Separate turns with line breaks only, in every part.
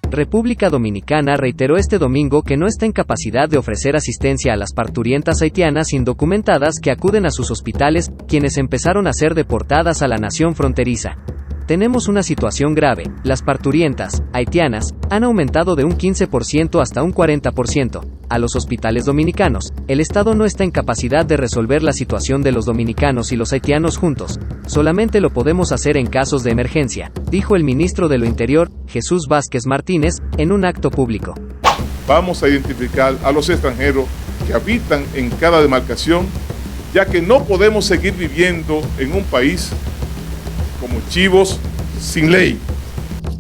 República Dominicana reiteró este domingo que no está en capacidad de ofrecer asistencia a las parturientas haitianas indocumentadas que acuden a sus hospitales, quienes empezaron a ser deportadas a la nación fronteriza. Tenemos una situación grave, las parturientas haitianas han aumentado de un 15% hasta un 40%. A los hospitales dominicanos, el Estado no está en capacidad de resolver la situación de los dominicanos y los haitianos juntos. Solamente lo podemos hacer en casos de emergencia, dijo el ministro de lo Interior, Jesús Vázquez Martínez, en un acto público.
Vamos a identificar a los extranjeros que habitan en cada demarcación, ya que no podemos seguir viviendo en un país como chivos sin ley.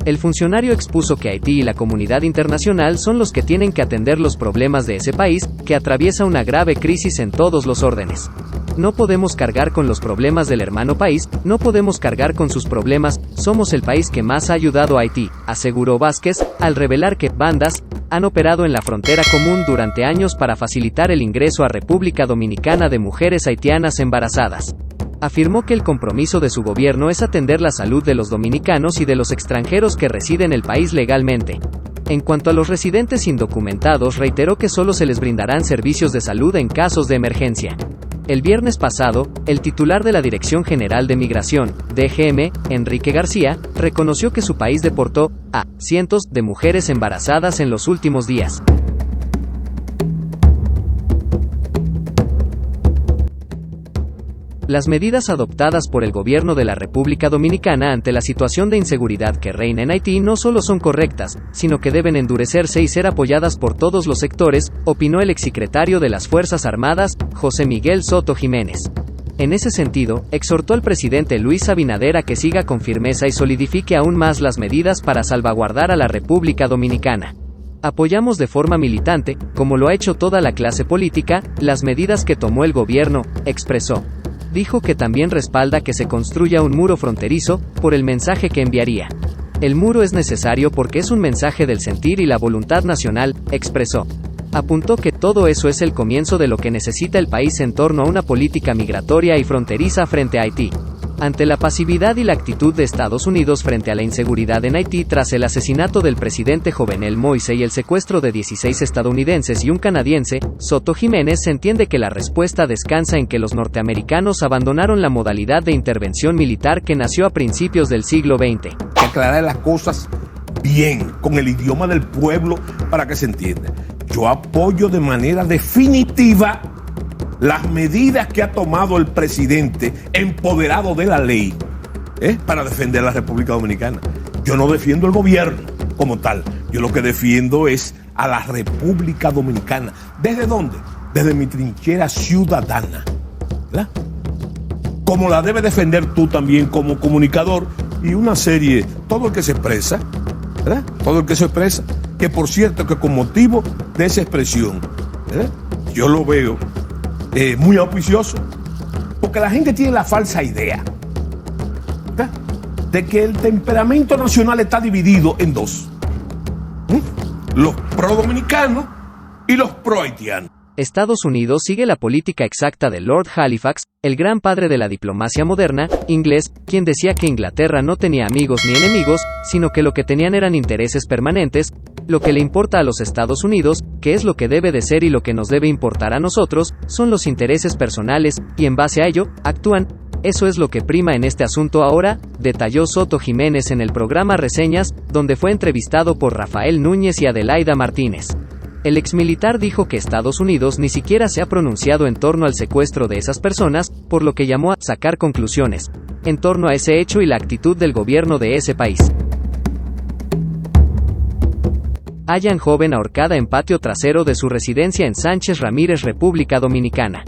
El funcionario expuso que Haití y la comunidad internacional son los que tienen que atender los problemas de ese país, que atraviesa una grave crisis en todos los órdenes. No podemos cargar con los problemas del hermano país, no podemos cargar con sus problemas, somos el país que más ha ayudado a Haití, aseguró Vázquez, al revelar que bandas han operado en la frontera común durante años para facilitar el ingreso a República Dominicana de mujeres haitianas embarazadas. Afirmó que el compromiso de su gobierno es atender la salud de los dominicanos y de los extranjeros que residen en el país legalmente. En cuanto a los residentes indocumentados, reiteró que solo se les brindarán servicios de salud en casos de emergencia. El viernes pasado, el titular de la Dirección General de Migración, DGM, Enrique García, reconoció que su país deportó a cientos de mujeres embarazadas en los últimos días. Las medidas adoptadas por el gobierno de la República Dominicana ante la situación de inseguridad que reina en Haití no solo son correctas, sino que deben endurecerse y ser apoyadas por todos los sectores, opinó el exsecretario de las Fuerzas Armadas, José Miguel Soto Jiménez. En ese sentido, exhortó al presidente Luis Abinader a que siga con firmeza y solidifique aún más las medidas para salvaguardar a la República Dominicana. Apoyamos de forma militante, como lo ha hecho toda la clase política, las medidas que tomó el gobierno, expresó. Dijo que también respalda que se construya un muro fronterizo, por el mensaje que enviaría. El muro es necesario porque es un mensaje del sentir y la voluntad nacional, expresó. Apuntó que todo eso es el comienzo de lo que necesita el país en torno a una política migratoria y fronteriza frente a Haití. Ante la pasividad y la actitud de Estados Unidos frente a la inseguridad en Haití tras el asesinato del presidente Jovenel Moïse y el secuestro de 16 estadounidenses y un canadiense, Soto Jiménez entiende que la respuesta descansa en que los norteamericanos abandonaron la modalidad de intervención militar que nació a principios del siglo XX.
Que aclarar las cosas bien, con el idioma del pueblo, para que se entienda. Yo apoyo de manera definitiva las medidas que ha tomado el presidente empoderado de la ley para defender a la República Dominicana. Yo no defiendo el gobierno como tal, yo lo que defiendo es a la República Dominicana. ¿Desde dónde? Desde mi trinchera ciudadana, ¿verdad? Como la debe defender tú también como comunicador y una serie, todo el que se expresa, ¿verdad? Todo el que se expresa, que por cierto que con motivo de esa expresión, ¿verdad? Yo lo veo muy auspicioso, porque la gente tiene la falsa idea, ¿verdad?, de que el temperamento nacional está dividido en dos: los pro-dominicanos y los pro-haitianos.
Estados Unidos sigue la política exacta de Lord Halifax, el gran padre de la diplomacia moderna, inglés, quien decía que Inglaterra no tenía amigos ni enemigos, sino que lo que tenían eran intereses permanentes. Lo que le importa a los Estados Unidos, que es lo que debe de ser y lo que nos debe importar a nosotros, son los intereses personales, y en base a ello, actúan. Eso es lo que prima en este asunto ahora, detalló Soto Jiménez en el programa Reseñas, donde fue entrevistado por Rafael Núñez y Adelaida Martínez. El exmilitar dijo que Estados Unidos ni siquiera se ha pronunciado en torno al secuestro de esas personas, por lo que llamó a sacar conclusiones en torno a ese hecho y la actitud del gobierno de ese país. Hallan joven ahorcada en patio trasero de su residencia en Sánchez Ramírez, República Dominicana.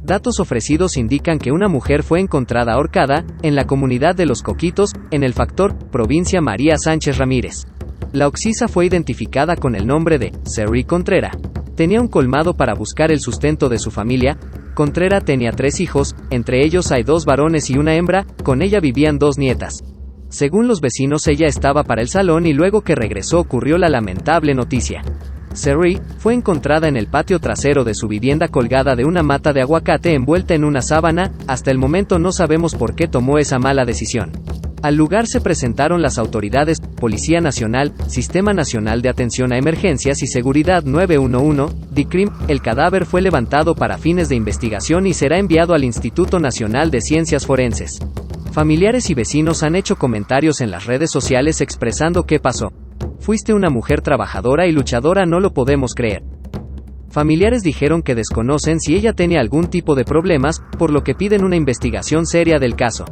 Datos ofrecidos indican que una mujer fue encontrada ahorcada en la comunidad de Los Coquitos, en el Factor, provincia María Sánchez Ramírez. La occisa fue identificada con el nombre de Seri Contrera. Tenía un colmado para buscar el sustento de su familia. Contrera tenía 3 hijos, entre ellos hay 2 varones y una hembra, con ella vivían 2 nietas. Según los vecinos, ella estaba para el salón y luego que regresó ocurrió la lamentable noticia. Seri fue encontrada en el patio trasero de su vivienda colgada de una mata de aguacate envuelta en una sábana. Hasta el momento no sabemos por qué tomó esa mala decisión. Al lugar se presentaron las autoridades, Policía Nacional, Sistema Nacional de Atención a Emergencias y Seguridad 911, DICRIM. El cadáver fue levantado para fines de investigación y será enviado al Instituto Nacional de Ciencias Forenses. Familiares y vecinos han hecho comentarios en las redes sociales expresando qué pasó. Fuiste una mujer trabajadora y luchadora, no lo podemos creer. Familiares dijeron que desconocen si ella tenía algún tipo de problemas, por lo que piden una investigación seria del caso.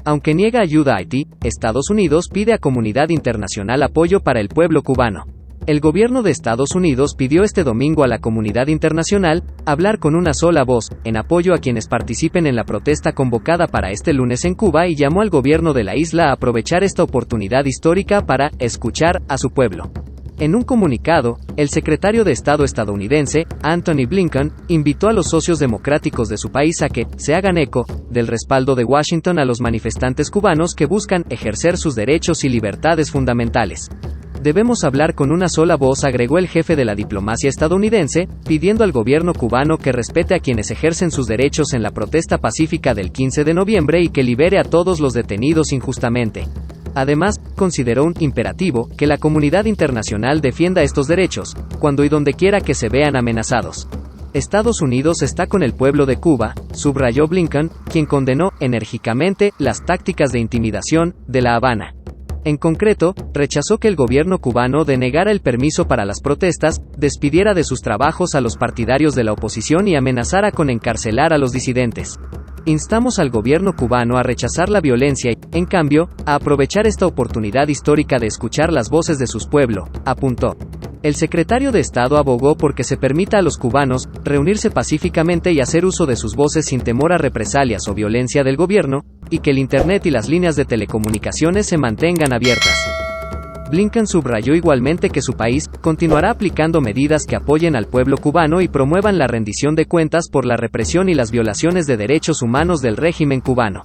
Aunque niega ayuda a Haití, Estados Unidos pide a comunidad internacional apoyo para el pueblo cubano. El gobierno de Estados Unidos pidió este domingo a la comunidad internacional hablar con una sola voz, en apoyo a quienes participen en la protesta convocada para este lunes en Cuba, y llamó al gobierno de la isla a aprovechar esta oportunidad histórica para escuchar a su pueblo. En un comunicado, el secretario de Estado estadounidense, Antony Blinken, invitó a los socios democráticos de su país a que se hagan eco del respaldo de Washington a los manifestantes cubanos que buscan ejercer sus derechos y libertades fundamentales. Debemos hablar con una sola voz, agregó el jefe de la diplomacia estadounidense, pidiendo al gobierno cubano que respete a quienes ejercen sus derechos en la protesta pacífica del 15 de noviembre y que libere a todos los detenidos injustamente. Además, consideró un imperativo que la comunidad internacional defienda estos derechos, cuando y donde quiera que se vean amenazados. Estados Unidos está con el pueblo de Cuba, subrayó Blinken, quien condenó enérgicamente las tácticas de intimidación de La Habana. En concreto, rechazó que el gobierno cubano denegara el permiso para las protestas, despidiera de sus trabajos a los partidarios de la oposición y amenazara con encarcelar a los disidentes. Instamos al gobierno cubano a rechazar la violencia y, en cambio, a aprovechar esta oportunidad histórica de escuchar las voces de su pueblo, apuntó. El secretario de Estado abogó por que se permita a los cubanos reunirse pacíficamente y hacer uso de sus voces sin temor a represalias o violencia del gobierno, y que el Internet y las líneas de telecomunicaciones se mantengan abiertas. Blinken subrayó igualmente que su país continuará aplicando medidas que apoyen al pueblo cubano y promuevan la rendición de cuentas por la represión y las violaciones de derechos humanos del régimen cubano.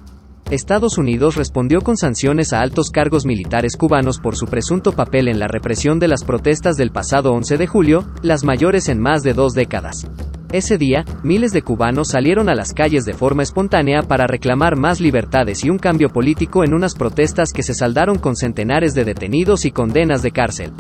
Estados Unidos respondió con sanciones a altos cargos militares cubanos por su presunto papel en la represión de las protestas del pasado 11 de julio, las mayores en más de 2 décadas. Ese día, miles de cubanos salieron a las calles de forma espontánea para reclamar más libertades y un cambio político en unas protestas que se saldaron con centenares de detenidos y condenas de cárcel.